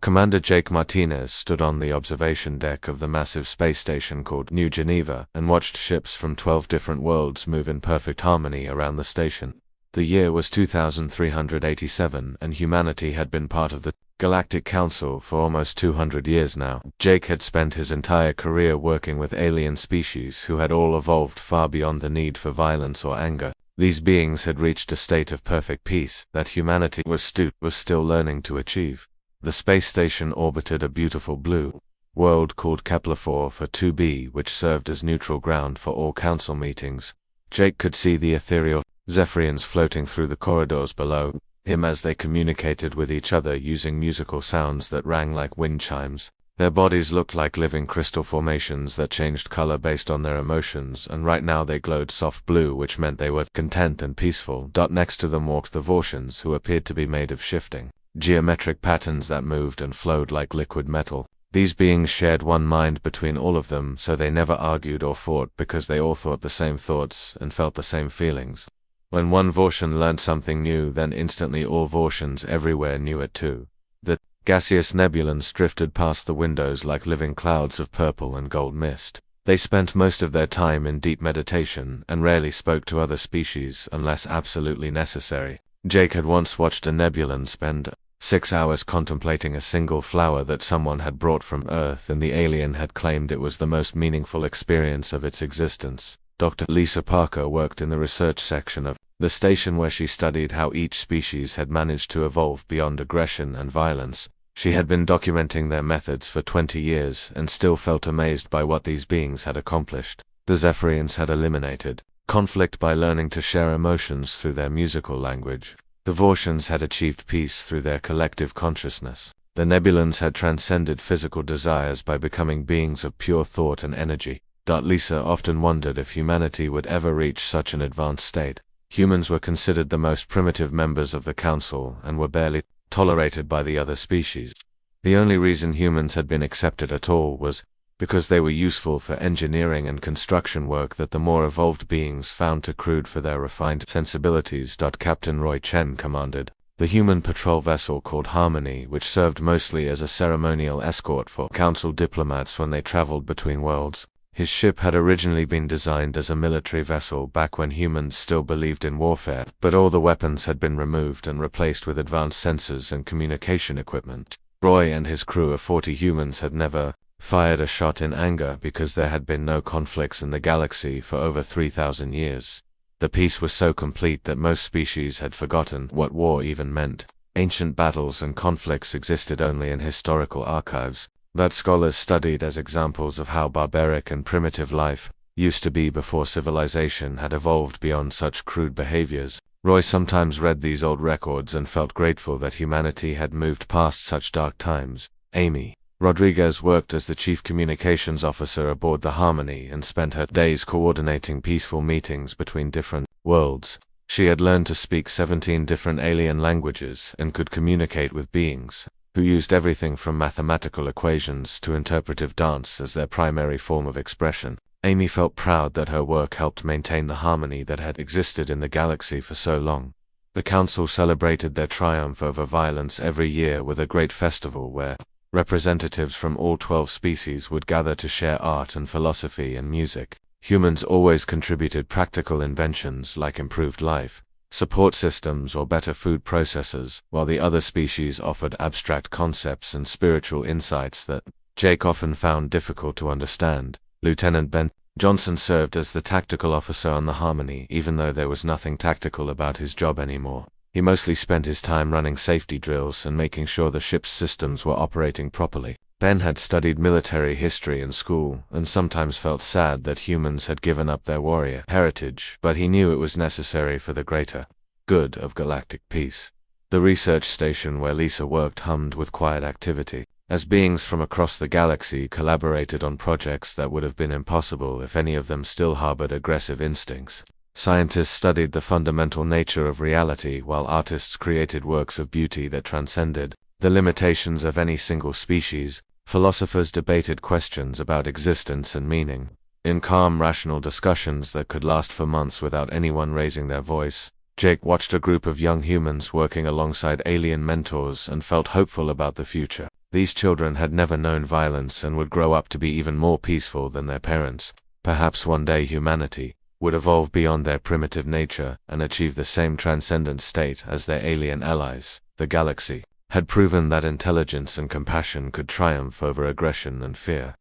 Commander Jake Martinez stood on the observation deck of the massive space station called New Geneva and watched ships from 12 different worlds move in perfect harmony around the station. The year was 2387, and humanity had been part of the Galactic Council for almost 200 years now. Jake had spent his entire career working with alien species who had all evolved far beyond the need for violence or anger. These beings had reached a state of perfect peace that humanity was still learning to achieve. The space station orbited a beautiful blue world called Kepler-4 for 2b, which served as neutral ground for all council meetings. Jake could see the ethereal Zephyrians floating through the corridors below him as they communicated with each other using musical sounds that rang like wind chimes. Their bodies looked like living crystal formations that changed color based on their emotions, and right now they glowed soft blue, which meant they were content and peaceful. Next to them walked the Vortians, who appeared to be made of shifting geometric patterns that moved and flowed like liquid metal. These beings shared one mind between all of them, so they never argued or fought because they all thought the same thoughts and felt the same feelings. When one Vortian learned something new, then instantly all Vortians everywhere knew it too. The gaseous nebulans drifted past the windows like living clouds of purple and gold mist. They spent most of their time in deep meditation and rarely spoke to other species unless absolutely necessary. Jake had once watched a nebulan spend 6 hours contemplating a single flower that someone had brought from Earth, and the alien had claimed it was the most meaningful experience of its existence. Dr. Lisa Parker worked in the research section of the station where she studied how each species had managed to evolve beyond aggression and violence. She had been documenting their methods for 20 years and still felt amazed by what these beings had accomplished. The Zephyrians had eliminated conflict by learning to share emotions through their musical language. The Vortians had achieved peace through their collective consciousness. The Nebulans had transcended physical desires by becoming beings of pure thought and energy. Lisa often wondered if humanity would ever reach such an advanced state. Humans were considered the most primitive members of the Council and were barely tolerated by the other species. The only reason humans had been accepted at all was because they were useful for engineering and construction work that the more evolved beings found too crude for their refined sensibilities. Captain Roy Chen commanded the human patrol vessel called Harmony, which served mostly as a ceremonial escort for council diplomats when they traveled between worlds. His ship had originally been designed as a military vessel back when humans still believed in warfare, but all the weapons had been removed and replaced with advanced sensors and communication equipment. Roy and his crew of 40 humans had never fired a shot in anger because there had been no conflicts in the galaxy for over 3,000 years. The peace was so complete that most species had forgotten what war even meant. Ancient battles and conflicts existed only in historical archives that scholars studied as examples of how barbaric and primitive life used to be before civilization had evolved beyond such crude behaviors. Roy sometimes read these old records and felt grateful that humanity had moved past such dark times. Amy Rodriguez worked as the chief communications officer aboard the Harmony and spent her days coordinating peaceful meetings between different worlds. She had learned to speak 17 different alien languages and could communicate with beings who used everything from mathematical equations to interpretive dance as their primary form of expression. Amy felt proud that her work helped maintain the harmony that had existed in the galaxy for so long. The Council celebrated their triumph over violence every year with a great festival where representatives from all 12 species would gather to share art and philosophy and music. Humans always contributed practical inventions like improved life support systems or better food processors, while the other species offered abstract concepts and spiritual insights that Jake often found difficult to understand. Lieutenant Ben Johnson served as the tactical officer on the Harmony, even though there was nothing tactical about his job anymore. He mostly spent his time running safety drills and making sure the ship's systems were operating properly. Ben had studied military history in school and sometimes felt sad that humans had given up their warrior heritage, but he knew it was necessary for the greater good of galactic peace. The research station where Lisa worked hummed with quiet activity, as beings from across the galaxy collaborated on projects that would have been impossible if any of them still harbored aggressive instincts. Scientists studied the fundamental nature of reality, while artists created works of beauty that transcended the limitations of any single species. Philosophers debated questions about existence and meaning. In calm, rational discussions that could last for months without anyone raising their voice, Jake watched a group of young humans working alongside alien mentors and felt hopeful about the future. These children had never known violence and would grow up to be even more peaceful than their parents. Perhaps one day humanity would evolve beyond their primitive nature and achieve the same transcendent state as their alien allies. The galaxy had proven that intelligence and compassion could triumph over aggression and fear.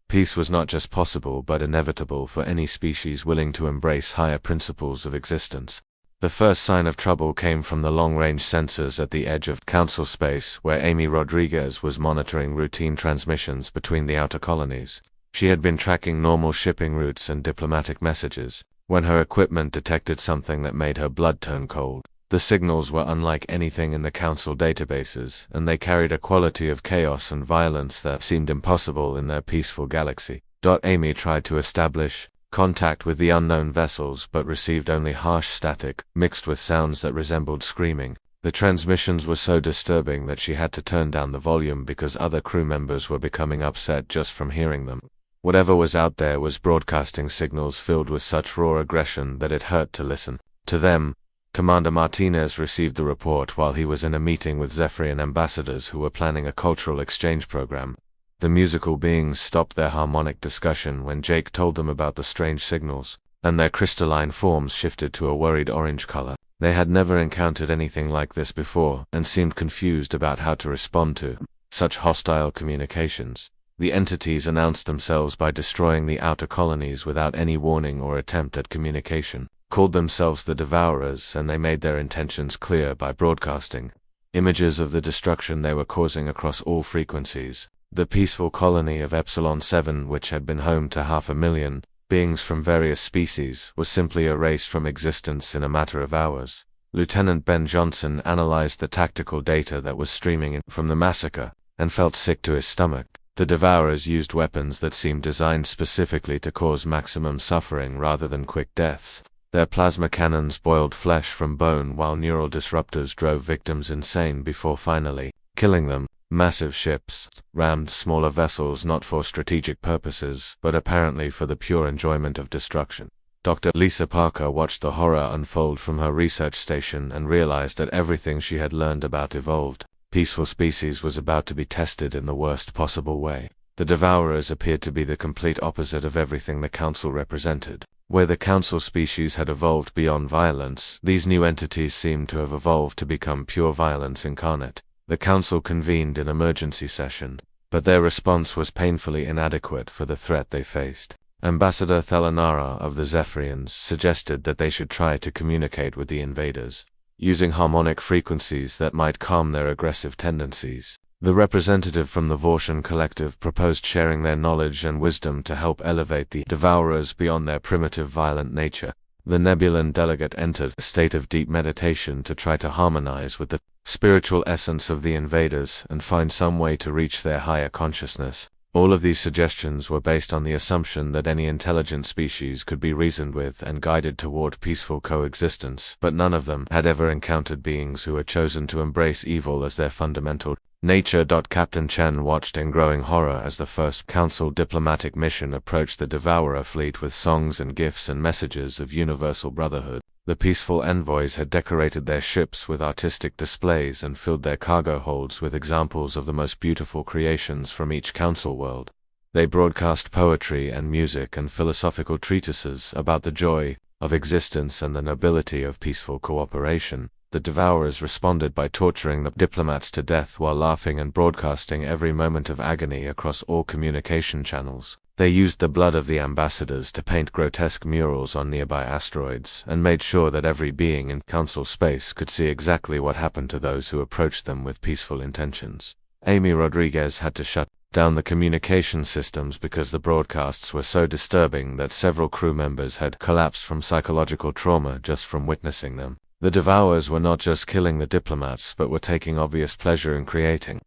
Peace was not just possible but inevitable for any species willing to embrace higher principles of existence. The first sign of trouble came from the long-range sensors at the edge of Council space, where Amy Rodriguez was monitoring routine transmissions between the outer colonies. She had been tracking normal shipping routes and diplomatic messages when her equipment detected something that made her blood turn cold. The signals were unlike anything in the Council databases, and they carried a quality of chaos and violence that seemed impossible in their peaceful galaxy. Amy tried to establish contact with the unknown vessels but received only harsh static, mixed with sounds that resembled screaming. The transmissions were so disturbing that she had to turn down the volume because other crew members were becoming upset just from hearing them. Whatever was out there was broadcasting signals filled with such raw aggression that it hurt to listen to them. Commander Martinez received the report while he was in a meeting with Zephyrian ambassadors who were planning a cultural exchange program. The musical beings stopped their harmonic discussion when Jake told them about the strange signals, and their crystalline forms shifted to a worried orange color. They had never encountered anything like this before, and seemed confused about how to respond to such hostile communications. The entities announced themselves by destroying the outer colonies without any warning or attempt at communication, called themselves the Devourers, and they made their intentions clear by broadcasting images of the destruction they were causing across all frequencies. The peaceful colony of Epsilon 7, which had been home to 500,000 beings from various species, was simply erased from existence in a matter of hours. Lieutenant Ben Johnson analyzed the tactical data that was streaming in from the massacre, and felt sick to his stomach. The Devourers used weapons that seemed designed specifically to cause maximum suffering rather than quick deaths. Their plasma cannons boiled flesh from bone while neural disruptors drove victims insane before finally killing them. Massive ships rammed smaller vessels not for strategic purposes, but apparently for the pure enjoyment of destruction. Dr. Lisa Parker watched the horror unfold from her research station and realized that everything she had learned about evolved, peaceful species was about to be tested in the worst possible way. The Devourers appeared to be the complete opposite of everything the Council represented. Where the Council species had evolved beyond violence, these new entities seemed to have evolved to become pure violence incarnate. The Council convened an emergency session, but their response was painfully inadequate for the threat they faced. Ambassador Thalanara of the Zephyrians suggested that they should try to communicate with the invaders, using harmonic frequencies that might calm their aggressive tendencies. The representative from the Vortian Collective proposed sharing their knowledge and wisdom to help elevate the Devourers beyond their primitive violent nature. The Nebulan delegate entered a state of deep meditation to try to harmonize with the spiritual essence of the invaders and find some way to reach their higher consciousness. All of these suggestions were based on the assumption that any intelligent species could be reasoned with and guided toward peaceful coexistence, but none of them had ever encountered beings who had chosen to embrace evil as their fundamental nature. Captain Chen watched in growing horror as the first Council diplomatic mission approached the Devourer fleet with songs and gifts and messages of universal brotherhood. The peaceful envoys had decorated their ships with artistic displays and filled their cargo holds with examples of the most beautiful creations from each Council world. They broadcast poetry and music and philosophical treatises about the joy of existence and the nobility of peaceful cooperation. The Devourers responded by torturing the diplomats to death while laughing and broadcasting every moment of agony across all communication channels. They used the blood of the ambassadors to paint grotesque murals on nearby asteroids, and made sure that every being in Council space could see exactly what happened to those who approached them with peaceful intentions. Amy Rodriguez had to shut down the communication systems because the broadcasts were so disturbing that several crew members had collapsed from psychological trauma just from witnessing them. The Devourers were not just killing the diplomats but were taking obvious pleasure in creating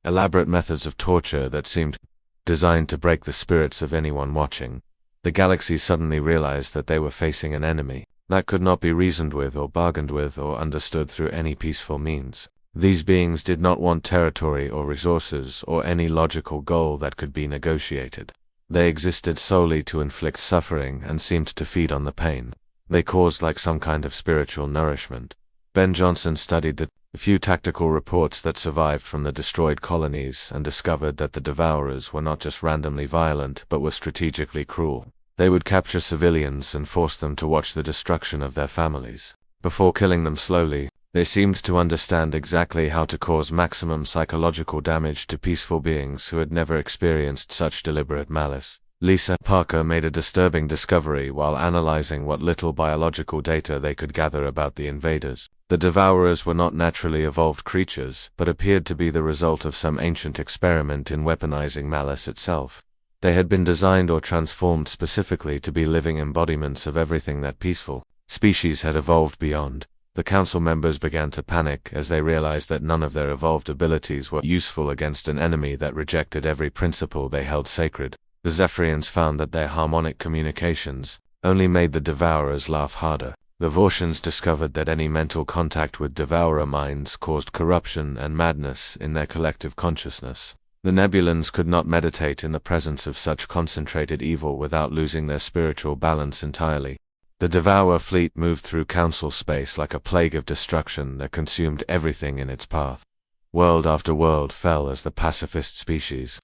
elaborate methods of torture that seemed designed to break the spirits of anyone watching. The galaxy suddenly realized that they were facing an enemy that could not be reasoned with or bargained with or understood through any peaceful means. These beings did not want territory or resources or any logical goal that could be negotiated. They existed solely to inflict suffering and seemed to feed on the pain they caused like some kind of spiritual nourishment. Ben Johnson studied the A few tactical reports that survived from the destroyed colonies and discovered that the Devourers were not just randomly violent but were strategically cruel. They would capture civilians and force them to watch the destruction of their families. Before killing them slowly, they seemed to understand exactly how to cause maximum psychological damage to peaceful beings who had never experienced such deliberate malice. Lisa Parker made a disturbing discovery while analyzing what little biological data they could gather about the invaders. The Devourers were not naturally evolved creatures, but appeared to be the result of some ancient experiment in weaponizing malice itself. They had been designed or transformed specifically to be living embodiments of everything that peaceful species had evolved beyond. The council members began to panic as they realized that none of their evolved abilities were useful against an enemy that rejected every principle they held sacred. The Zephyrians found that their harmonic communications only made the Devourers laugh harder. The Vortians discovered that any mental contact with Devourer minds caused corruption and madness in their collective consciousness. The Nebulans could not meditate in the presence of such concentrated evil without losing their spiritual balance entirely. The Devourer fleet moved through council space like a plague of destruction that consumed everything in its path. World after world fell as the pacifist species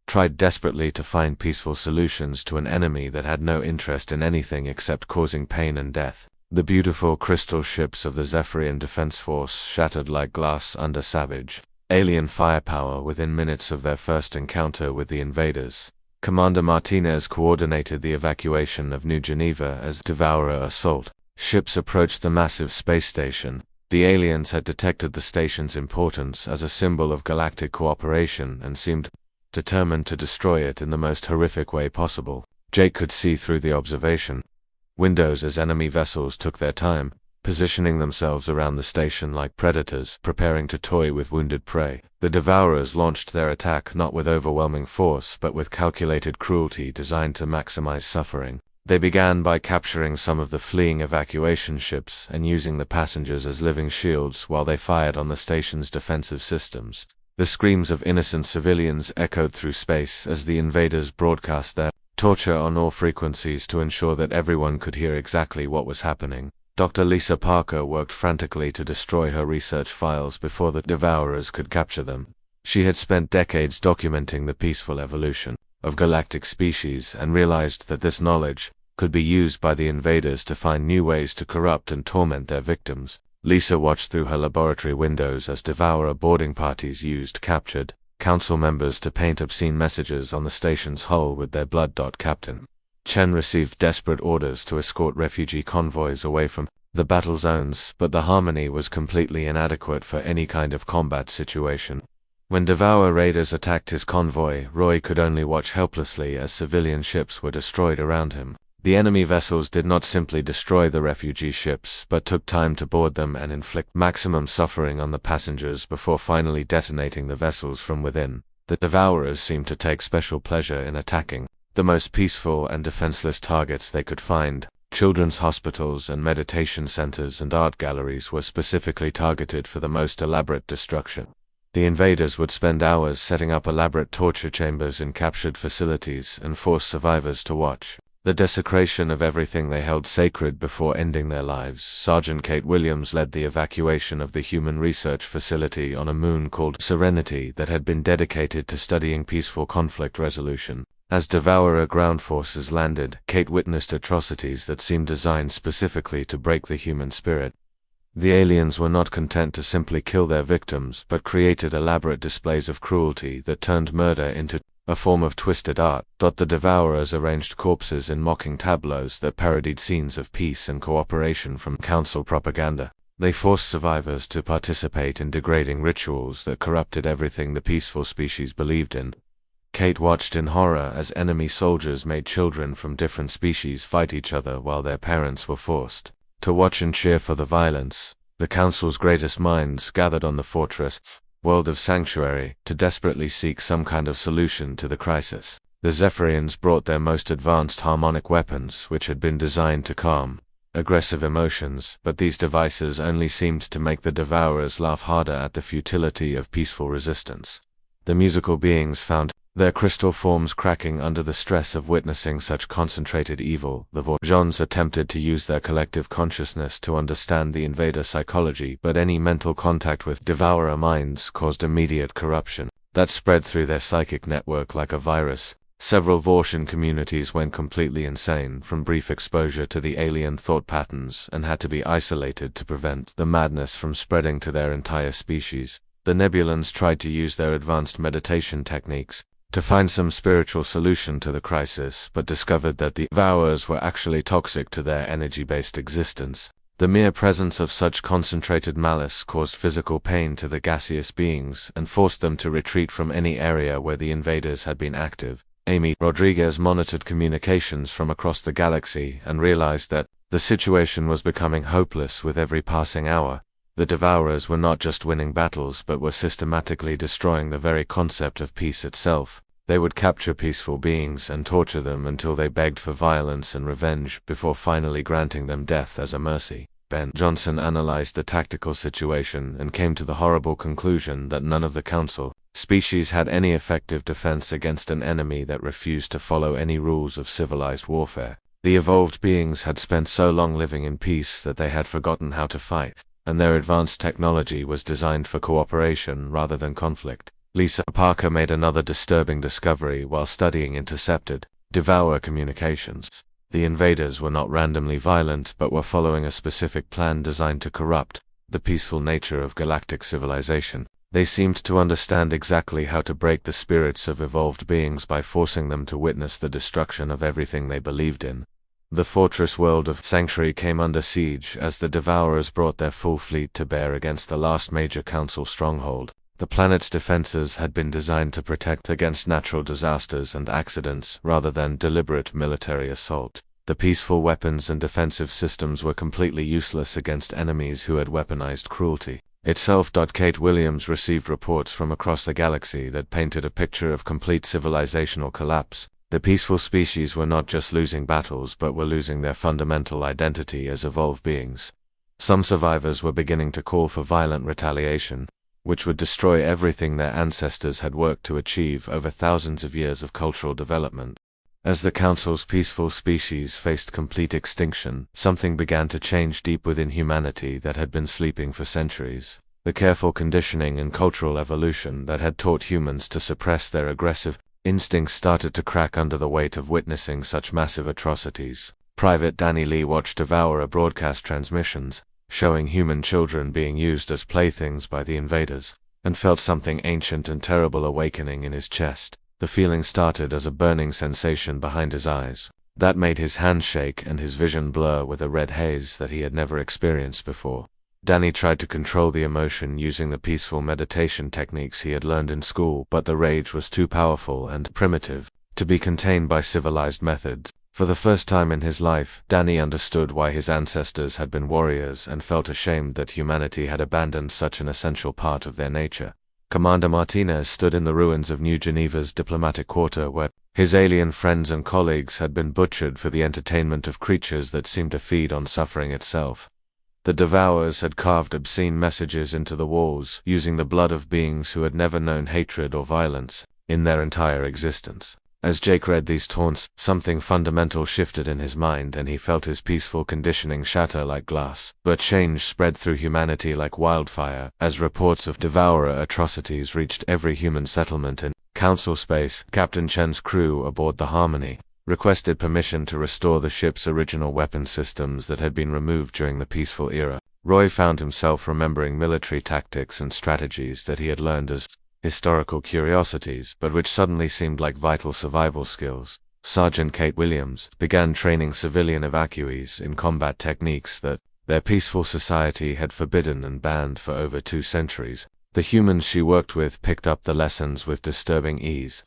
tried desperately to find peaceful solutions to an enemy that had no interest in anything except causing pain and death. The beautiful crystal ships of the Zephyrian Defense Force shattered like glass under savage alien firepower within minutes of their first encounter with the invaders. Commander Martinez coordinated the evacuation of New Geneva as Devourer assault ships approached the massive space station. The aliens had detected the station's importance as a symbol of galactic cooperation and seemed determined to destroy it in the most horrific way possible. Jake could see through the observation windows as enemy vessels took their time, positioning themselves around the station like predators preparing to toy with wounded prey. The Devourers launched their attack not with overwhelming force but with calculated cruelty designed to maximize suffering. They began by capturing some of the fleeing evacuation ships and using the passengers as living shields while they fired on the station's defensive systems. The screams of innocent civilians echoed through space as the invaders broadcast their torture on all frequencies to ensure that everyone could hear exactly what was happening. Dr. Lisa Parker worked frantically to destroy her research files before the Devourers could capture them. She had spent decades documenting the peaceful evolution of galactic species and realized that this knowledge could be used by the invaders to find new ways to corrupt and torment their victims. Lisa watched through her laboratory windows as Devourer boarding parties used captured council members to paint obscene messages on the station's hull with their blood. Captain Chen received desperate orders to escort refugee convoys away from the battle zones, but the harmony was completely inadequate for any kind of combat situation. When Devourer raiders attacked his convoy, Roy could only watch helplessly as civilian ships were destroyed around him. The enemy vessels did not simply destroy the refugee ships, but took time to board them and inflict maximum suffering on the passengers before finally detonating the vessels from within. The Devourers seemed to take special pleasure in attacking the most peaceful and defenseless targets they could find. Children's hospitals and meditation centers and art galleries were specifically targeted for the most elaborate destruction. The invaders would spend hours setting up elaborate torture chambers in captured facilities and force survivors to watch the desecration of everything they held sacred before ending their lives. Sergeant Kate Williams led the evacuation of the human research facility on a moon called Serenity that had been dedicated to studying peaceful conflict resolution. As Devourer ground forces landed, Kate witnessed atrocities that seemed designed specifically to break the human spirit. The aliens were not content to simply kill their victims, but created elaborate displays of cruelty that turned murder into a form of twisted art. The Devourers arranged corpses in mocking tableaus that parodied scenes of peace and cooperation from council propaganda. They forced survivors to participate in degrading rituals that corrupted everything the peaceful species believed in. Kate watched in horror as enemy soldiers made children from different species fight each other while their parents were forced to watch and cheer for the violence. The Council's greatest minds gathered on the fortress world of Sanctuary to desperately seek some kind of solution to the crisis. The Zephyrians brought their most advanced harmonic weapons, which had been designed to calm aggressive emotions, but these devices only seemed to make the Devourers laugh harder at the futility of peaceful resistance. The musical beings found their crystal forms cracking under the stress of witnessing such concentrated evil. The Vorjons attempted to use their collective consciousness to understand the invader psychology, but any mental contact with devourer minds caused immediate corruption that spread through their psychic network like a virus. Several Vortian communities went completely insane from brief exposure to the alien thought patterns and had to be isolated to prevent the madness from spreading to their entire species. The Nebulans tried to use their advanced meditation techniques to find some spiritual solution to the crisis, but discovered that the devourers were actually toxic to their energy-based existence. The mere presence of such concentrated malice caused physical pain to the gaseous beings and forced them to retreat from any area where the invaders had been active. Amy Rodriguez monitored communications from across the galaxy and realized that the situation was becoming hopeless with every passing hour. The devourers were not just winning battles but were systematically destroying the very concept of peace itself. They would capture peaceful beings and torture them until they begged for violence and revenge before finally granting them death as a mercy. Ben Johnson analyzed the tactical situation and came to the horrible conclusion that none of the Council species had any effective defense against an enemy that refused to follow any rules of civilized warfare. The evolved beings had spent so long living in peace that they had forgotten how to fight, and their advanced technology was designed for cooperation rather than conflict. Lisa Parker made another disturbing discovery while studying intercepted devourer communications. The invaders were not randomly violent but were following a specific plan designed to corrupt the peaceful nature of galactic civilization. They seemed to understand exactly how to break the spirits of evolved beings by forcing them to witness the destruction of everything they believed in. The fortress world of Sanctuary came under siege as the Devourers brought their full fleet to bear against the last major Council stronghold. The planet's defenses had been designed to protect against natural disasters and accidents rather than deliberate military assault. The peaceful weapons and defensive systems were completely useless against enemies who had weaponized cruelty itself. Kate Williams received reports from across the galaxy that painted a picture of complete civilizational collapse. The peaceful species were not just losing battles but were losing their fundamental identity as evolved beings. Some survivors were beginning to call for violent retaliation, which would destroy everything their ancestors had worked to achieve over thousands of years of cultural development. As the Council's peaceful species faced complete extinction, something began to change deep within humanity that had been sleeping for centuries. The careful conditioning and cultural evolution that had taught humans to suppress their aggressive instincts started to crack under the weight of witnessing such massive atrocities. Private Danny Lee watched Devourer broadcast transmissions, showing human children being used as playthings by the invaders, and felt something ancient and terrible awakening in his chest. The feeling started as a burning sensation behind his eyes that made his hands shake and his vision blur with a red haze that he had never experienced before. Danny tried to control the emotion using the peaceful meditation techniques he had learned in school, but the rage was too powerful and primitive to be contained by civilized methods. For the first time in his life, Danny understood why his ancestors had been warriors and felt ashamed that humanity had abandoned such an essential part of their nature. Commander Martinez stood in the ruins of New Geneva's diplomatic quarter where his alien friends and colleagues had been butchered for the entertainment of creatures that seemed to feed on suffering itself. The Devourers had carved obscene messages into the walls, using the blood of beings who had never known hatred or violence in their entire existence. As Jake read these taunts, something fundamental shifted in his mind and he felt his peaceful conditioning shatter like glass. But change spread through humanity like wildfire as reports of devourer atrocities reached every human settlement in Council space. Captain Chen's crew aboard the Harmony requested permission to restore the ship's original weapon systems that had been removed during the peaceful era. Roy found himself remembering military tactics and strategies that he had learned as historical curiosities, but which suddenly seemed like vital survival skills. Sergeant Kate Williams began training civilian evacuees in combat techniques that their peaceful society had forbidden and banned for over 2 centuries. The humans she worked with picked up the lessons with disturbing ease,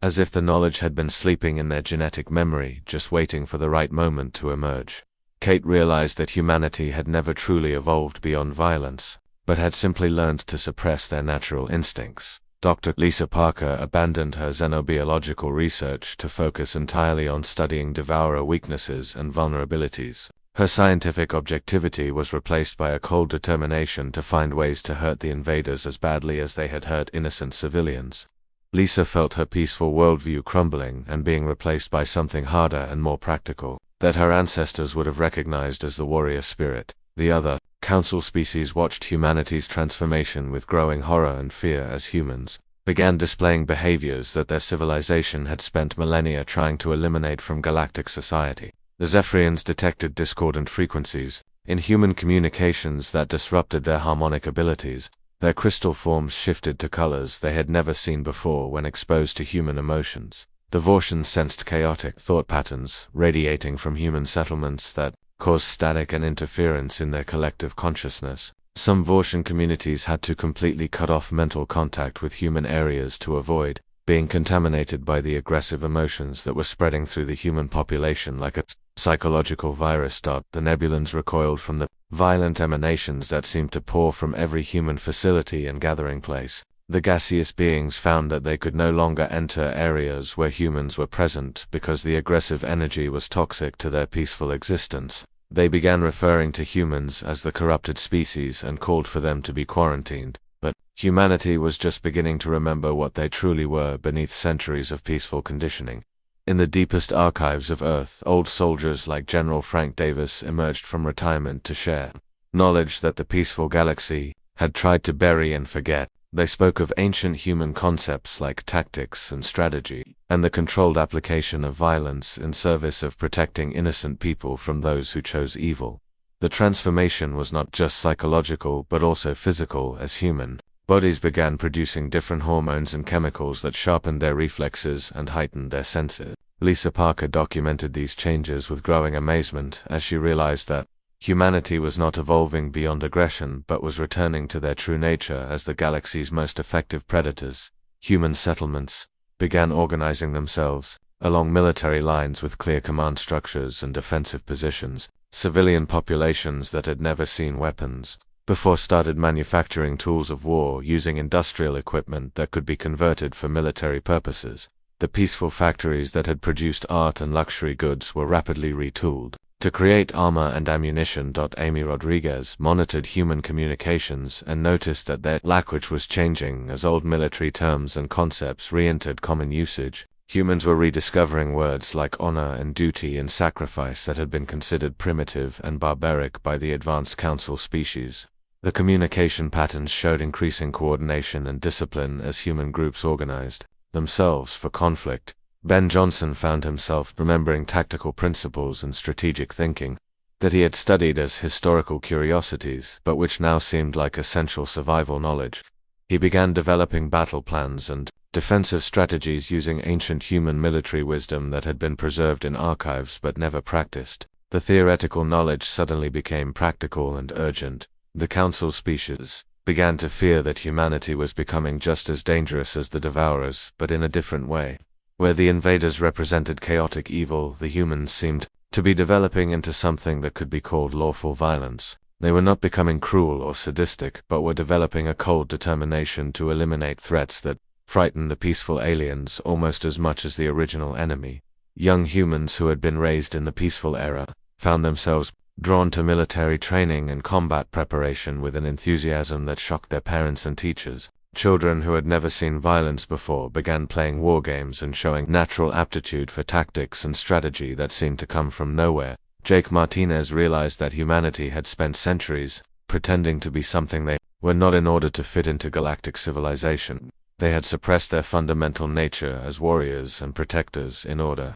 as if the knowledge had been sleeping in their genetic memory, just waiting for the right moment to emerge. Kate realized that humanity had never truly evolved beyond violence, but had simply learned to suppress their natural instincts. Dr. Lisa Parker abandoned her xenobiological research to focus entirely on studying devourer weaknesses and vulnerabilities. Her scientific objectivity was replaced by a cold determination to find ways to hurt the invaders as badly as they had hurt innocent civilians. Lisa felt her peaceful worldview crumbling and being replaced by something harder and more practical, that her ancestors would have recognized as the warrior spirit. The other council species watched humanity's transformation with growing horror and fear as humans began displaying behaviors that their civilization had spent millennia trying to eliminate from galactic society. The Zephyrians detected discordant frequencies in human communications that disrupted their harmonic abilities. Their crystal forms shifted to colors they had never seen before when exposed to human emotions. The Vortians sensed chaotic thought patterns radiating from human settlements that caused static and interference in their collective consciousness. Some Vortian communities had to completely cut off mental contact with human areas to avoid being contaminated by the aggressive emotions that were spreading through the human population like a psychological virus. The Nebulans recoiled from the violent emanations that seemed to pour from every human facility and gathering place. The gaseous beings found that they could no longer enter areas where humans were present because the aggressive energy was toxic to their peaceful existence. They began referring to humans as the corrupted species and called for them to be quarantined. But humanity was just beginning to remember what they truly were beneath centuries of peaceful conditioning. In the deepest archives of Earth, old soldiers like General Frank Davis emerged from retirement to share knowledge that the peaceful galaxy had tried to bury and forget. They spoke of ancient human concepts like tactics and strategy, and the controlled application of violence in service of protecting innocent people from those who chose evil. The transformation was not just psychological but also physical, as human bodies began producing different hormones and chemicals that sharpened their reflexes and heightened their senses. Lisa Parker documented these changes with growing amazement as she realized that humanity was not evolving beyond aggression but was returning to their true nature as the galaxy's most effective predators. Human settlements began organizing themselves along military lines with clear command structures and defensive positions. Civilian populations that had never seen weapons before started manufacturing tools of war using industrial equipment that could be converted for military purposes. The peaceful factories that had produced art and luxury goods were rapidly retooled to create armor and ammunition. Amy Rodriguez monitored human communications and noticed that their language was changing as old military terms and concepts re-entered common usage. Humans were rediscovering words like honor and duty and sacrifice that had been considered primitive and barbaric by the advanced council species. The communication patterns showed increasing coordination and discipline as human groups organized themselves for conflict. Ben Johnson found himself remembering tactical principles and strategic thinking that he had studied as historical curiosities, but which now seemed like essential survival knowledge. He began developing battle plans and defensive strategies using ancient human military wisdom that had been preserved in archives but never practiced. The theoretical knowledge suddenly became practical and urgent. The council species began to fear that humanity was becoming just as dangerous as the Devourers, but in a different way. Where the invaders represented chaotic evil, the humans seemed to be developing into something that could be called lawful violence. They were not becoming cruel or sadistic, but were developing a cold determination to eliminate threats that frightened the peaceful aliens almost as much as the original enemy. Young humans who had been raised in the peaceful era found themselves drawn to military training and combat preparation with an enthusiasm that shocked their parents and teachers. Children who had never seen violence before began playing war games and showing natural aptitude for tactics and strategy that seemed to come from nowhere. Jake Martinez realized that humanity had spent centuries pretending to be something they were not in order to fit into galactic civilization. They had suppressed their fundamental nature as warriors and protectors in order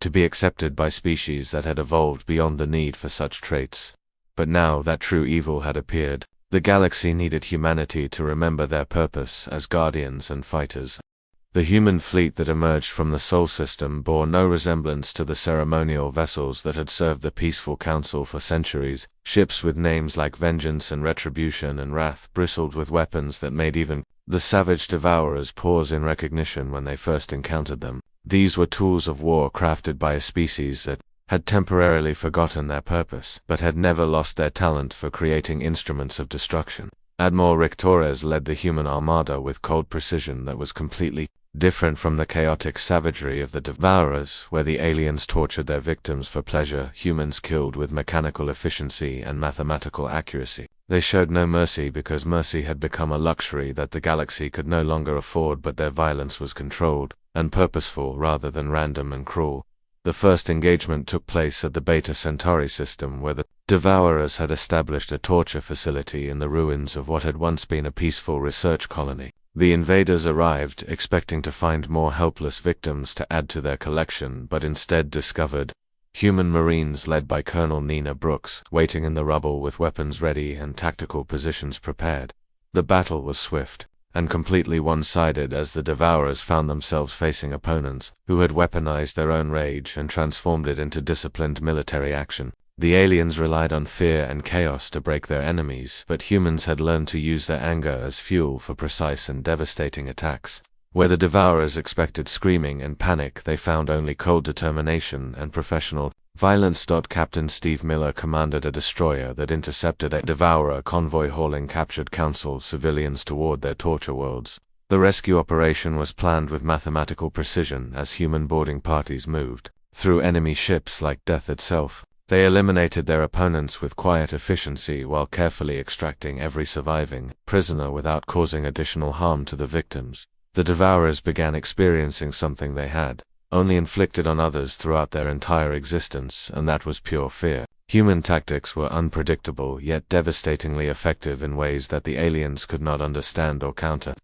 to be accepted by species that had evolved beyond the need for such traits. But now that true evil had appeared, the galaxy needed humanity to remember their purpose as guardians and fighters. The human fleet that emerged from the Sol system bore no resemblance to the ceremonial vessels that had served the peaceful council for centuries. Ships with names like Vengeance and Retribution and Wrath bristled with weapons that made even the savage Devourers pause in recognition when they first encountered them. These were tools of war crafted by a species that had temporarily forgotten their purpose, but had never lost their talent for creating instruments of destruction. Admiral Rick Torres led the human armada with cold precision that was completely different from the chaotic savagery of the Devourers, where the aliens tortured their victims for pleasure. Humans killed with mechanical efficiency and mathematical accuracy. They showed no mercy because mercy had become a luxury that the galaxy could no longer afford, but their violence was controlled and purposeful rather than random and cruel. The first engagement took place at the Beta Centauri system, where the Devourers had established a torture facility in the ruins of what had once been a peaceful research colony. The invaders arrived, expecting to find more helpless victims to add to their collection, but instead discovered human Marines led by Colonel Nina Brooks, waiting in the rubble with weapons ready and tactical positions prepared. The battle was swift and completely one-sided, as the Devourers found themselves facing opponents who had weaponized their own rage and transformed it into disciplined military action. The aliens relied on fear and chaos to break their enemies, but humans had learned to use their anger as fuel for precise and devastating attacks. Where the Devourers expected screaming and panic, they found only cold determination and professional violence. Captain Steve Miller commanded a destroyer that intercepted a Devourer convoy hauling captured Council civilians toward their torture worlds. The rescue operation was planned with mathematical precision as human boarding parties moved through enemy ships like death itself. They eliminated their opponents with quiet efficiency while carefully extracting every surviving prisoner without causing additional harm to the victims. The Devourers began experiencing something they had only inflicted on others throughout their entire existence, and that was pure fear. Human tactics were unpredictable yet devastatingly effective in ways that the aliens could not understand or counter.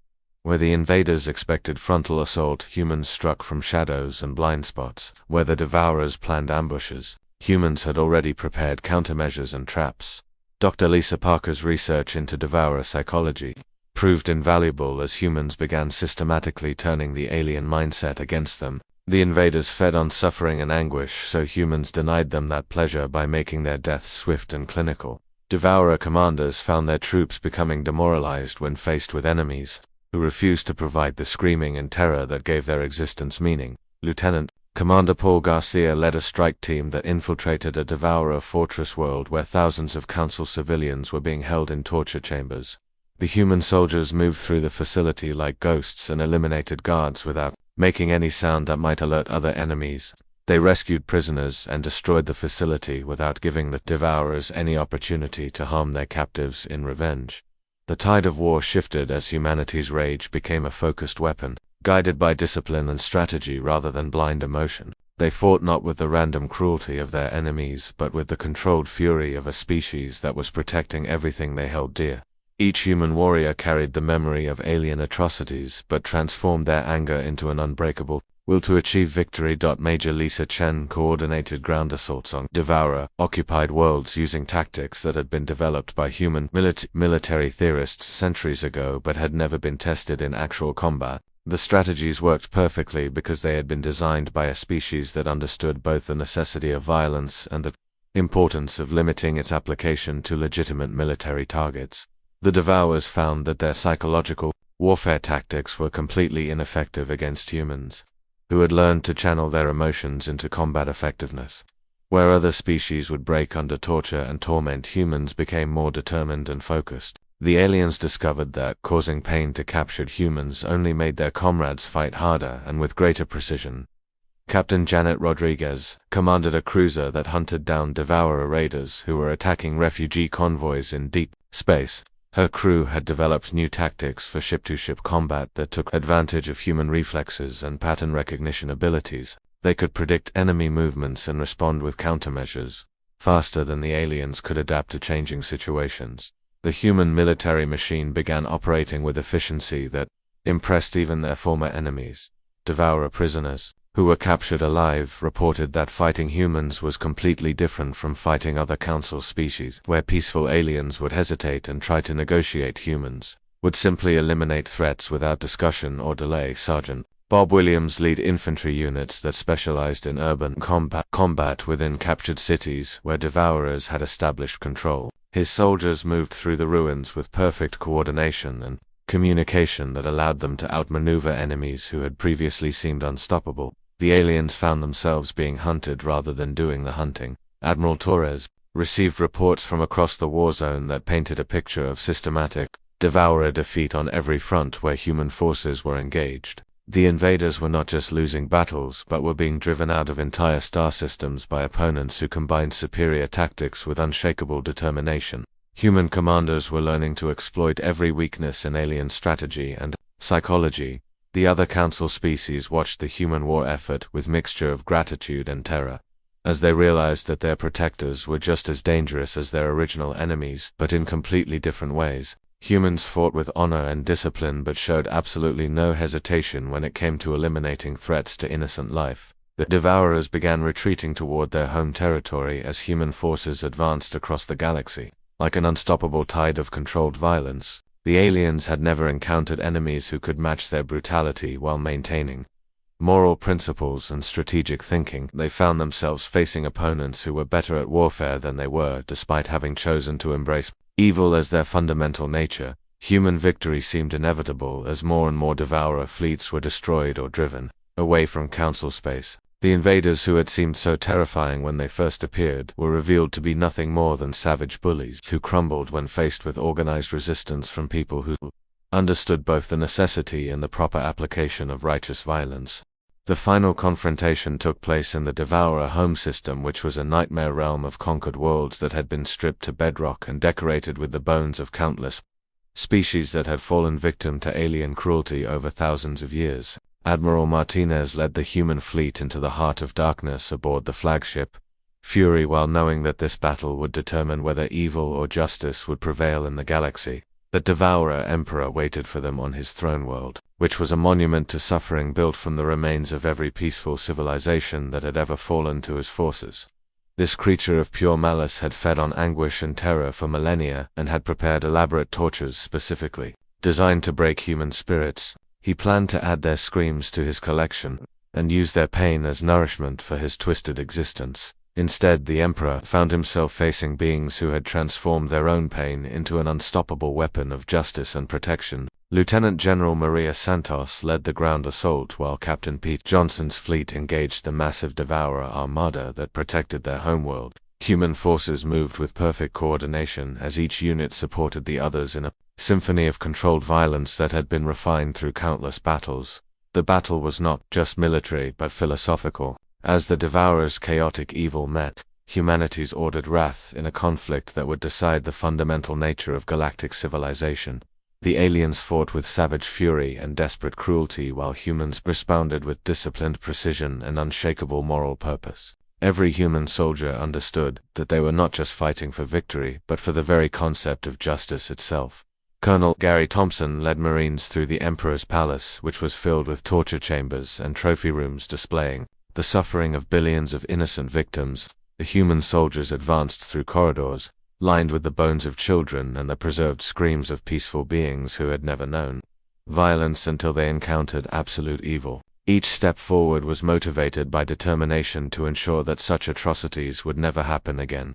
Where the invaders expected frontal assault, humans struck from shadows and blind spots. Where the Devourers planned ambushes, humans had already prepared countermeasures and traps. Dr. Lisa Parker's research into Devourer psychology proved invaluable as humans began systematically turning the alien mindset against them. The invaders fed on suffering and anguish, so humans denied them that pleasure by making their deaths swift and clinical. Devourer commanders found their troops becoming demoralized when faced with enemies who refused to provide the screaming and terror that gave their existence meaning. Lieutenant Commander Paul Garcia led a strike team that infiltrated a Devourer fortress world where thousands of Council civilians were being held in torture chambers. The human soldiers moved through the facility like ghosts and eliminated guards without making any sound that might alert other enemies. They rescued prisoners and destroyed the facility without giving the Devourers any opportunity to harm their captives in revenge. The tide of war shifted as humanity's rage became a focused weapon, guided by discipline and strategy rather than blind emotion. They fought not with the random cruelty of their enemies, but with the controlled fury of a species that was protecting everything they held dear. Each human warrior carried the memory of alien atrocities, but transformed their anger into an unbreakable will to achieve victory. Major Lisa Chen coordinated ground assaults on Devourer-occupied worlds using tactics that had been developed by human military theorists centuries ago but had never been tested in actual combat. The strategies worked perfectly because they had been designed by a species that understood both the necessity of violence and the importance of limiting its application to legitimate military targets. The Devourers found that their psychological warfare tactics were completely ineffective against humans, who had learned to channel their emotions into combat effectiveness. Where other species would break under torture and torment, humans became more determined and focused. The aliens discovered that causing pain to captured humans only made their comrades fight harder and with greater precision. Captain Janet Rodriguez commanded a cruiser that hunted down Devourer raiders who were attacking refugee convoys in deep space. Her crew had developed new tactics for ship-to-ship combat that took advantage of human reflexes and pattern recognition abilities. They could predict enemy movements and respond with countermeasures faster than the aliens could adapt to changing situations. The human military machine began operating with efficiency that impressed even their former enemies. Devourer prisoners, who were captured alive, reported that fighting humans was completely different from fighting other Council species, where peaceful aliens would hesitate and try to negotiate. Humans would simply eliminate threats without discussion or delay. Sergeant Bob Williams led infantry units that specialized in urban combat within captured cities where Devourers had established control. His soldiers moved through the ruins with perfect coordination and communication that allowed them to outmaneuver enemies who had previously seemed unstoppable. The aliens found themselves being hunted rather than doing the hunting. Admiral Torres received reports from across the war zone that painted a picture of systematic Devourer defeat on every front where human forces were engaged. The invaders were not just losing battles, but were being driven out of entire star systems by opponents who combined superior tactics with unshakable determination. Human commanders were learning to exploit every weakness in alien strategy and psychology. The other council species watched the human war effort with mixture of gratitude and terror, as they realized that their protectors were just as dangerous as their original enemies, but in completely different ways. Humans fought with honor and discipline but showed absolutely no hesitation when it came to eliminating threats to innocent life. The Devourers began retreating toward their home territory as human forces advanced across the galaxy. Like an unstoppable tide of controlled violence, the aliens had never encountered enemies who could match their brutality while maintaining moral principles and strategic thinking. They found themselves facing opponents who were better at warfare than they were, despite having chosen to embrace evil as their fundamental nature. Human victory seemed inevitable as more and more Devourer fleets were destroyed or driven away from Council space. The invaders who had seemed so terrifying when they first appeared were revealed to be nothing more than savage bullies who crumbled when faced with organized resistance from people who understood both the necessity and the proper application of righteous violence. The final confrontation took place in the Devourer home system, which was a nightmare realm of conquered worlds that had been stripped to bedrock and decorated with the bones of countless species that had fallen victim to alien cruelty over thousands of years. Admiral Martinez led the human fleet into the heart of darkness aboard the flagship Fury, while knowing that this battle would determine whether evil or justice would prevail in the galaxy. The Devourer Emperor waited for them on his throne world, which was a monument to suffering built from the remains of every peaceful civilization that had ever fallen to his forces. This creature of pure malice had fed on anguish and terror for millennia and had prepared elaborate tortures specifically designed to break human spirits. He planned to add their screams to his collection and use their pain as nourishment for his twisted existence. Instead, the Emperor found himself facing beings who had transformed their own pain into an unstoppable weapon of justice and protection. Lieutenant General Maria Santos led the ground assault while Captain Pete Johnson's fleet engaged the massive Devourer armada that protected their homeworld. Human forces moved with perfect coordination as each unit supported the others in a symphony of controlled violence that had been refined through countless battles. The battle was not just military but philosophical. As the Devourer's chaotic evil met humanity's ordered wrath in a conflict that would decide the fundamental nature of galactic civilization. The aliens fought with savage fury and desperate cruelty while humans responded with disciplined precision and unshakable moral purpose. Every human soldier understood that they were not just fighting for victory, but for the very concept of justice itself. Colonel Gary Thompson led Marines through the Emperor's palace, which was filled with torture chambers and trophy rooms displaying the suffering of billions of innocent victims. The human soldiers advanced through corridors lined with the bones of children and the preserved screams of peaceful beings who had never known violence until they encountered absolute evil. Each step forward was motivated by determination to ensure that such atrocities would never happen again.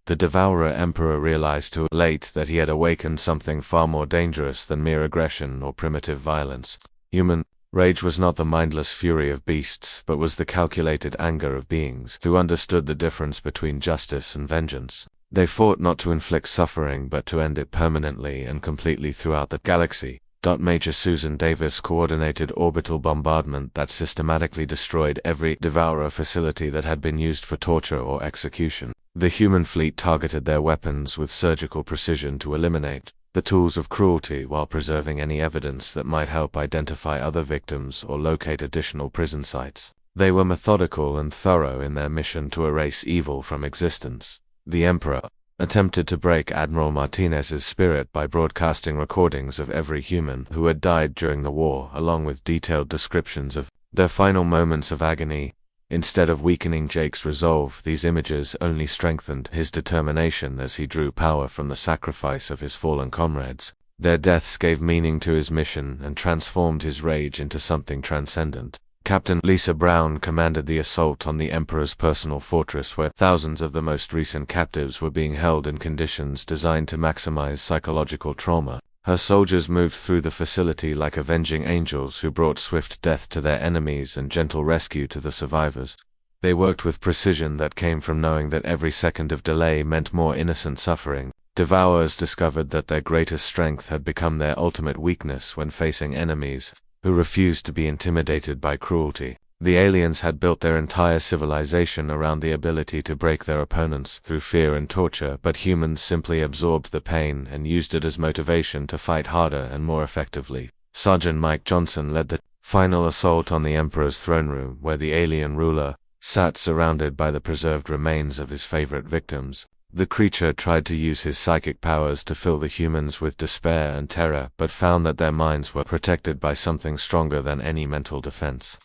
The Devourer Emperor realized too late that he had awakened something far more dangerous than mere aggression or primitive violence. Human rage was not the mindless fury of beasts, but was the calculated anger of beings who understood the difference between justice and vengeance. They fought not to inflict suffering but to end it permanently and completely throughout the galaxy. Major Susan Davis coordinated orbital bombardment that systematically destroyed every Devourer facility that had been used for torture or execution. The human fleet targeted their weapons with surgical precision to eliminate the tools of cruelty while preserving any evidence that might help identify other victims or locate additional prison sites. They were methodical and thorough in their mission to erase evil from existence. The Emperor attempted to break Admiral Martinez's spirit by broadcasting recordings of every human who had died during the war, along with detailed descriptions of their final moments of agony. Instead of weakening Jake's resolve, these images only strengthened his determination as he drew power from the sacrifice of his fallen comrades. Their deaths gave meaning to his mission and transformed his rage into something transcendent. Captain Lisa Brown commanded the assault on the Emperor's personal fortress, where thousands of the most recent captives were being held in conditions designed to maximize psychological trauma. Her soldiers moved through the facility like avenging angels who brought swift death to their enemies and gentle rescue to the survivors. They worked with precision that came from knowing that every second of delay meant more innocent suffering. Devourers discovered that their greatest strength had become their ultimate weakness when facing enemies who refused to be intimidated by cruelty. The aliens had built their entire civilization around the ability to break their opponents through fear and torture, but humans simply absorbed the pain and used it as motivation to fight harder and more effectively. Sergeant Mike Johnson led the final assault on the Emperor's throne room, where the alien ruler sat surrounded by the preserved remains of his favorite victims. The creature tried to use his psychic powers to fill the humans with despair and terror, but found that their minds were protected by something stronger than any mental defense.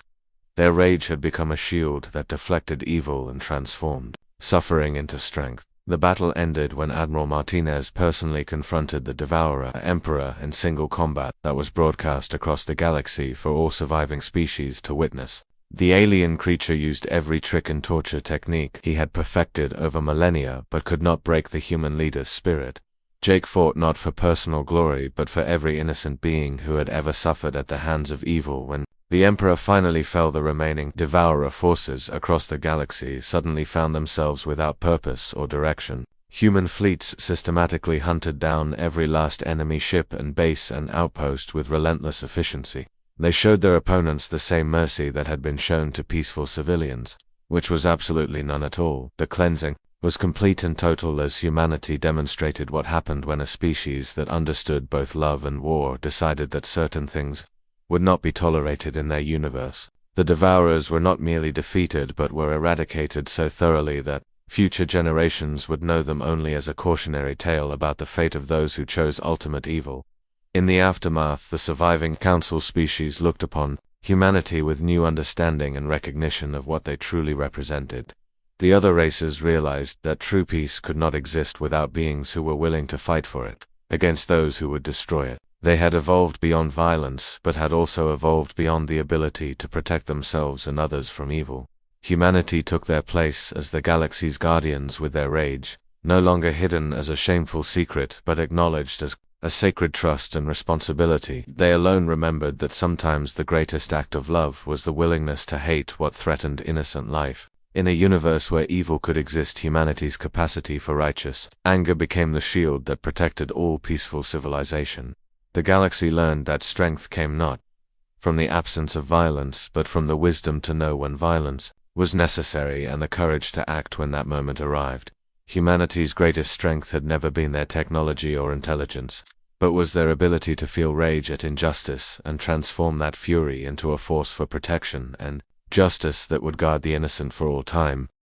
Their rage had become a shield that deflected evil and transformed suffering into strength. The battle ended when Admiral Martinez personally confronted the Devourer Emperor in single combat that was broadcast across the galaxy for all surviving species to witness. The alien creature used every trick and torture technique he had perfected over millennia, but could not break the human leader's spirit. Jake fought not for personal glory, but for every innocent being who had ever suffered at the hands of evil. When the Emperor finally fell, the remaining Devourer forces across the galaxy suddenly found themselves without purpose or direction. Human fleets systematically hunted down every last enemy ship and base and outpost with relentless efficiency. They showed their opponents the same mercy that had been shown to peaceful civilians, which was absolutely none at all. The cleansing was complete and total, as humanity demonstrated what happened when a species that understood both love and war decided that certain things would not be tolerated in their universe. The Devourers were not merely defeated, but were eradicated so thoroughly that future generations would know them only as a cautionary tale about the fate of those who chose ultimate evil. In the aftermath, the surviving council species looked upon humanity with new understanding and recognition of what they truly represented. The other races realized that true peace could not exist without beings who were willing to fight for it, against those who would destroy it. They had evolved beyond violence, but had also evolved beyond the ability to protect themselves and others from evil. Humanity took their place as the galaxy's guardians with their rage, no longer hidden as a shameful secret, but acknowledged as a sacred trust and responsibility. They alone remembered that sometimes the greatest act of love was the willingness to hate what threatened innocent life. In a universe where evil could exist, humanity's capacity for righteous anger became the shield that protected all peaceful civilization. The galaxy learned that strength came not from the absence of violence, but from the wisdom to know when violence was necessary and the courage to act when that moment arrived. Humanity's greatest strength had never been their technology or intelligence, but was their ability to feel rage at injustice and transform that fury into a force for protection and justice that would guard the innocent for all time.